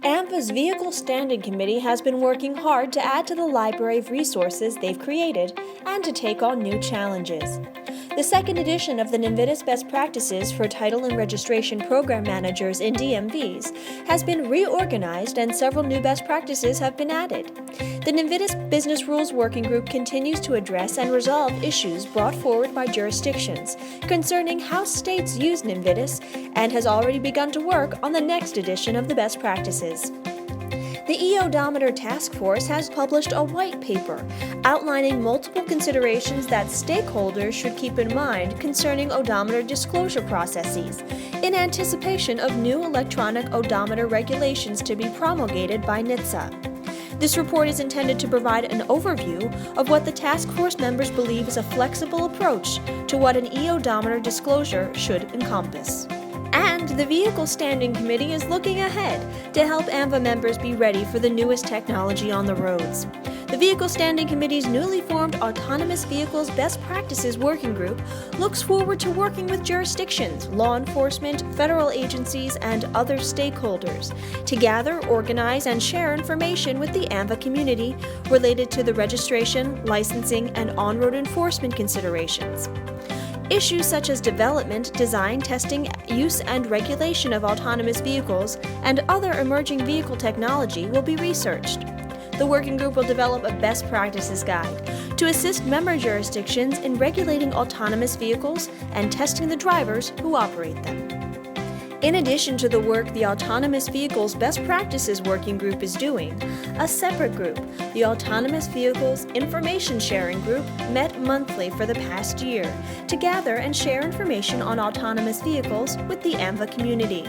AMVA's Vehicle Standing Committee has been working hard to add to the library of resources they've created and to take on new challenges. The second edition of the NVIDIS Best Practices for Title and Registration Program Managers in DMVs has been reorganized and several new best practices have been added. The NVIDIS Business Rules Working Group continues to address and resolve issues brought forward by jurisdictions concerning how states use NVIDIS and has already begun to work on the next edition of the best practices. The e-Odometer Task Force has published a white paper outlining multiple considerations that stakeholders should keep in mind concerning odometer disclosure processes in anticipation of new electronic odometer regulations to be promulgated by NHTSA. This report is intended to provide an overview of what the task force members believe is a flexible approach to what an e-Odometer disclosure should encompass. And the Vehicle Standing Committee is looking ahead to help AMVA members be ready for the newest technology on the roads. The Vehicle Standing Committee's newly formed Autonomous Vehicles Best Practices Working Group looks forward to working with jurisdictions, law enforcement, federal agencies, and other stakeholders to gather, organize, and share information with the AMVA community related to the registration, licensing, and on-road enforcement considerations. Issues such as development, design, testing, use, and regulation of autonomous vehicles and other emerging vehicle technology will be researched. The working group will develop a best practices guide to assist member jurisdictions in regulating autonomous vehicles and testing the drivers who operate them. In addition to the work the Autonomous Vehicles Best Practices Working Group is doing, a separate group, the Autonomous Vehicles Information Sharing Group, met monthly for the past year to gather and share information on autonomous vehicles with the AMVA community.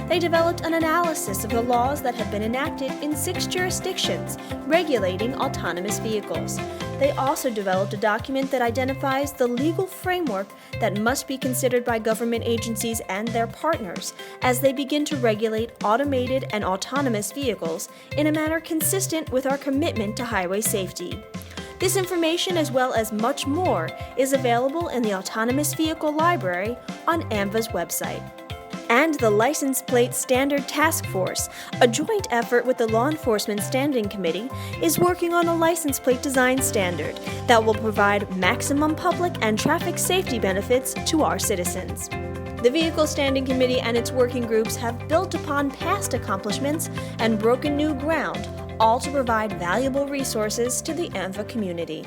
They developed an analysis of the laws that have been enacted in 6 jurisdictions regulating autonomous vehicles. They also developed a document that identifies the legal framework that must be considered by government agencies and their partners as they begin to regulate automated and autonomous vehicles in a manner consistent with our commitment to highway safety. This information, as well as much more, is available in the Autonomous Vehicle Library on AMVA's website. And the License Plate Standard Task Force, a joint effort with the Law Enforcement Standing Committee, is working on a license plate design standard that will provide maximum public and traffic safety benefits to our citizens. The Vehicle Standing Committee and its working groups have built upon past accomplishments and broken new ground, all to provide valuable resources to the AMVA community.